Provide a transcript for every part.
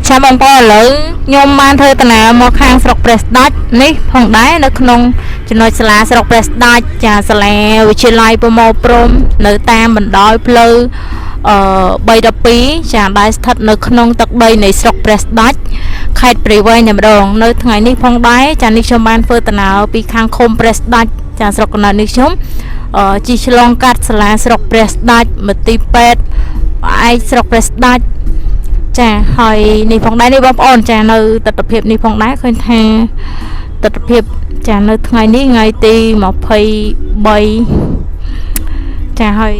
ចាំបងប្អូនឥឡូវខ្ញុំបានធ្វើដំណើរមកខាងស្រុកព្រះស្ដេចនេះផងដែរនៅក្នុងចំណុចសាលាស្រុកព្រះស្ដេចចាសាលាវិទ្យាល័យប្រមូលព្រំនៅតាមបណ្ដោយផ្លូវ312ចាដែលស្ថិតនៅក្នុងទឹកដីនៃស្រុកព្រះស្ដេចខេត្តព្រៃវែងតែម្ដងនៅថ្ងៃនេះផងដែរចានេះខ្ញុំបានធ្វើដំណើរពីខាងឃុំព្រះស្ដេចចាស្រុកកណ្ដាលនេះខ្ញុំជិះឆ្លងកាត់សាលាស្រុកព្រះស្ដេចមន្ទីរពេទ្យឯកស្រុកព្រះស្ដេចចាហើយនេះផងដែរនេះបងប្អូនចានៅទស្សនភាពនេះផងដែរឃើញថាទស្សនភាពចានៅថ្ងៃនេះថ្ងៃទី23ចាហើយ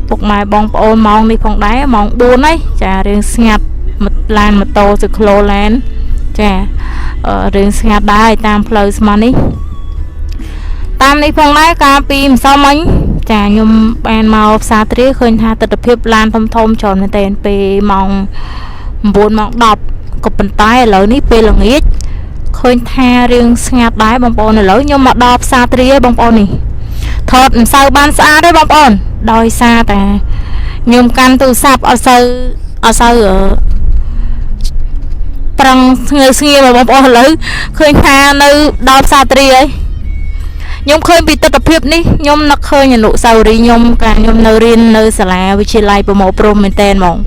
ពុកម៉ែបងប្អូនម៉ោងនេះផងដែរម៉ោង4ហើយចារឿងស្ងាត់ឡានម៉ូតូស៊ីក្លូឡែនចារឿងស្ងាត់ដែរតាមផ្លូវស្មោះនេះតាមនេះផងដែរកាលពីម្សិលមិញចាខ្ញុំបានមកផ្សារទ្រាឃើញថាទស្សនភាពឡានធំច្រើនមែនទែនពេលម៉ោង9ម៉ោង10ក៏ប៉ុន្តែឥឡូវនេះពេលល្ងាចឃើញថារឿងស្ងាត់ដែរបងប្អូនឥឡូវខ្ញុំមកដល់ផ្សារទ្រាបងប្អូននេះថតមិនសូវបានស្អាតទេបងប្អូនដោយសារតែខ្ញុំកាន់ទូរស័ព្ទអត់សូវប្រឹងស្ងៀមបងប្អូនឥឡូវឃើញថានៅដល់ផ្សារទ្រាហើយខ្ញុំឃើញពីទស្សនភាពនេះខ្ញុំនឹកឃើញអនុស្សាវរីយ៍ខ្ញុំកាលខ្ញុំនៅរៀននៅសាលាវិទ្យាល័យប្រមូលព្រំមែនតើហ្មង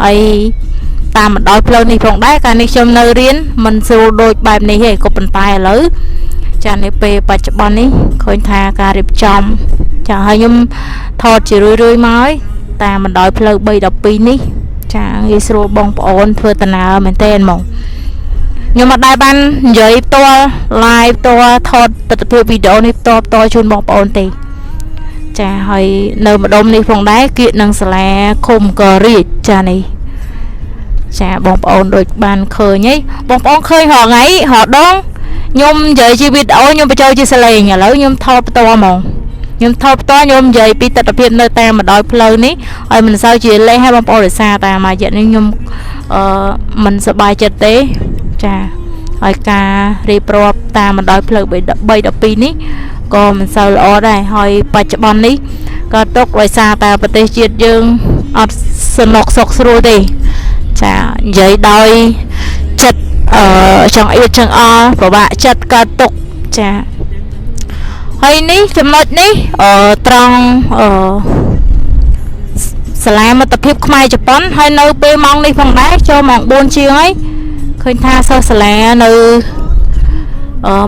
ហើយតាមបណ្ដោយផ្លូវនេះផងដែរកាលនេះខ្ញុំនៅរៀនមិនស្រួលដូចបែបនេះទេក៏ប៉ុន្តែឥឡូវចានៅពេលបច្ចុប្បន្ននេះឃើញថាការរៀបចំចាហើយខ្ញុំថតជារឿយមកតាមបណ្ដោយផ្លូវ312នេះចាងាយស្រួលបងប្អូនធ្វើដំណើរមែនតើហ្មងខ្ញុំអត់ដែរបាននិយាយផ្ទាល់ live ផ្ទាល់ថតទស្សនភាពវីដេអូនេះផ្ទាល់ជូនបងប្អូនទេចាហើយនៅម្ដុំនេះផងដែរគៀកនឹងសាលាឃុំករាជចានេះចាបងប្អូនដូចបានឃើញហីបងប្អូនឃើញរហងៃរដងខ្ញុំនិយាយជាវីដេអូខ្ញុំបញ្ចូលជាសលេងឥឡូវខ្ញុំថតផ្ទាល់ហ្មងខ្ញុំថតផ្ទាល់ខ្ញុំនិយាយពីទស្សនភាពនៅតាមបណ្ដោយផ្លូវនេះហើយមិនសូវជាលេងឲ្យបងប្អូនរសារតែមួយរយៈនេះខ្ញុំមិនសប្បាយចិត្តទេចាហើយការរៀបរាប់តាមបណ្ដោយផ្លូវ312នេះក៏មិនសូវល្អដែរហើយបច្ចុប្បន្ននេះក៏ទុកដោយសារតែប្រទេសជាតិយើងអត់សំណុកសុខស្រួលទេចានិយាយដោយចិត្តចង្អៀតចង្អល់ពិបាកចិត្តកើតទុកចាហើយនេះចំណុចនេះត្រង់សាលាមិត្តភាពខ្មែរជប៉ុនហើយនៅពេលម៉ោងនេះផងដែរចូលម៉ោង4ជាងហើយឃើញថាសិស្សសាលានៅ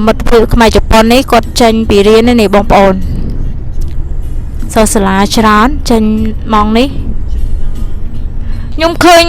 មិត្តភាពខ្មែរជប៉ុននេះគាត់ចេញពីរៀននេះបងប្អូនសិស្សសាលាច្រើនចេញម៉ោងនេះខ្ញុំឃើញ